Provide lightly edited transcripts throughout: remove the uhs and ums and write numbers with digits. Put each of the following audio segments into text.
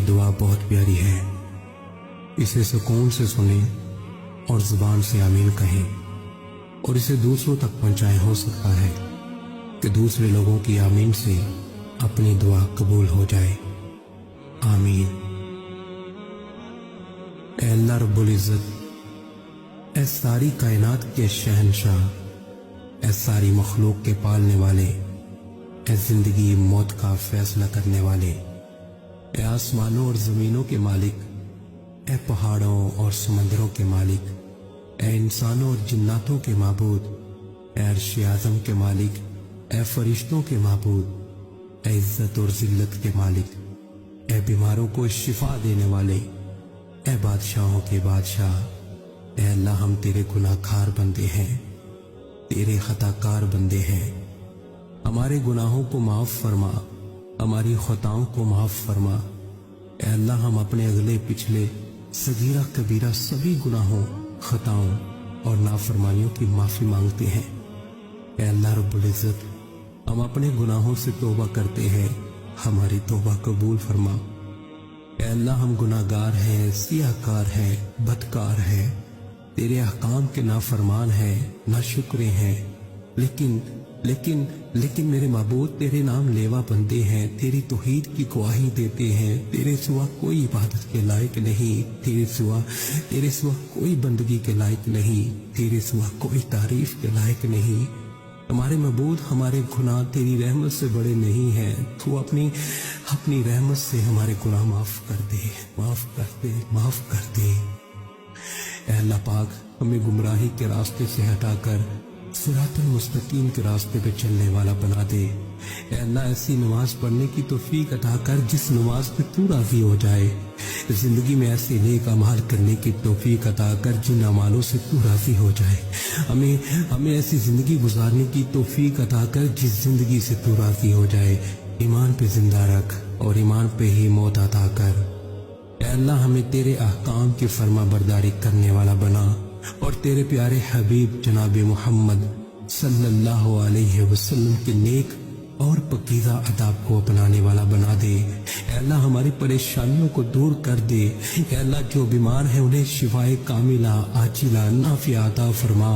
دعا بہت پیاری ہے، اسے سکون سے سنیں اور زبان سے آمین کہیں اور اسے دوسروں تک پہنچائیں۔ ہو سکتا ہے کہ دوسرے لوگوں کی آمین سے اپنی دعا قبول ہو جائے۔ آمین۔ اے اللہ رب العزت، اے ساری کائنات کے شہنشاہ، اے ساری مخلوق کے پالنے والے، اے زندگی موت کا فیصلہ کرنے والے، اے آسمانوں اور زمینوں کے مالک، اے پہاڑوں اور سمندروں کے مالک، اے انسانوں اور جناتوں کے معبود، اے عرش اعظم کے مالک، اے فرشتوں کے معبود، اے عزت اور ذلت کے مالک، اے بیماروں کو شفا دینے والے، اے بادشاہوں کے بادشاہ، اے اللہ ہم تیرے گناہ گار بندے ہیں، تیرے خطا کار بندے ہیں، ہمارے گناہوں کو معاف فرما، ہماری خطاؤں کو معاف فرما۔ اے اللہ ہم اپنے اگلے پچھلے صغیرہ کبیرہ سبھی گناہوں، خطاؤں اور نافرمانیوں کی معافی مانگتے ہیں۔ اے اللہ رب العزت، ہم اپنے گناہوں سے توبہ کرتے ہیں، ہماری توبہ قبول فرما۔ اے اللہ ہم گناہ گار ہیں، سیاہ کار ہیں، بدکار ہیں، تیرے احکام کے نافرمان ہیں، ناشکرے ہیں، لیکن میرے معبود تیرے نام لیوا بندے ہیں، تیری توحید کی گواہی دیتے ہیں، تیرے سوا کوئی عبادت کے لائق نہیں، تیرے سوا کوئی بندگی کے لائق نہیں، تیرے سوا کوئی تعریف کے لائق نہیں۔ ہمارے معبود، ہمارے گناہ تیری رحمت سے بڑے نہیں ہیں، تو اپنی رحمت سے ہمارے گناہ معاف کر دے، معاف کر دے، معاف کر دے۔ اے اللہ پاک، ہمیں گمراہی کے راستے سے ہٹا کر صراط المستقیم کے راستے پہ چلنے والا بنا دے۔ اے اللہ ایسی نماز پڑھنے کی توفیق عطا کر جس نماز پہ تو راضی ہو جائے، زندگی میں ایسے نیک اعمال کرنے کی توفیق عطا کر جن اعمالوں سے تو راضی ہو جائے، ہمیں ایسی زندگی گزارنے کی توفیق عطا کر جس زندگی سے تو راضی ہو جائے۔ ایمان پہ زندہ رکھ اور ایمان پہ ہی موت عطا کر۔ اے اللہ ہمیں تیرے احکام کی فرما برداری کرنے والا بنا اور تیرے پیارے حبیب جناب محمد صلی اللہ علیہ وسلم کے نیک اور پاکیزہ آداب کو اپنانے والا بنا دے۔ اے اللہ ہماری پریشانیوں کو دور کر دے۔ اے اللہ جو بیمار ہیں انہیں شفائے کاملہ عاجلہ نافعہ عطا فرما۔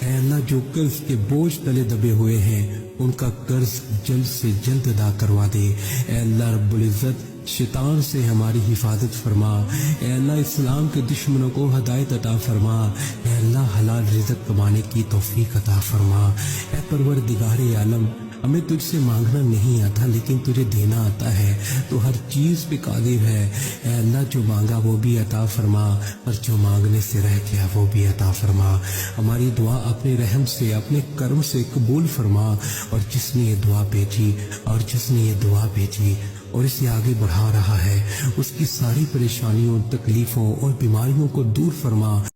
اے اللہ جو قرض کے بوجھ تلے دبے ہوئے ہیں ان کا قرض جلد سے جلد ادا کروا دے۔ اے اللہ رب العزت، شیطان سے ہماری حفاظت فرما۔ اے اللہ اسلام کے دشمنوں کو ہدایت عطا فرما۔ اے اللہ حلال رزق کمانے کی توفیق عطا فرما۔ اے پروردگار عالم، ہمیں تجھ سے مانگنا نہیں آتا لیکن تجھے دینا آتا ہے، تو ہر چیز پہ قادر ہے۔ اے اللہ جو مانگا وہ بھی عطا فرما اور جو مانگنے سے رہ گیا وہ بھی عطا فرما۔ ہماری دعا اپنے رحم سے، اپنے کرم سے قبول فرما، اور جس نے یہ دعا بھیجی اور اسے آگے بڑھا رہا ہے اس کی ساری پریشانیوں، تکلیفوں اور بیماریوں کو دور فرما۔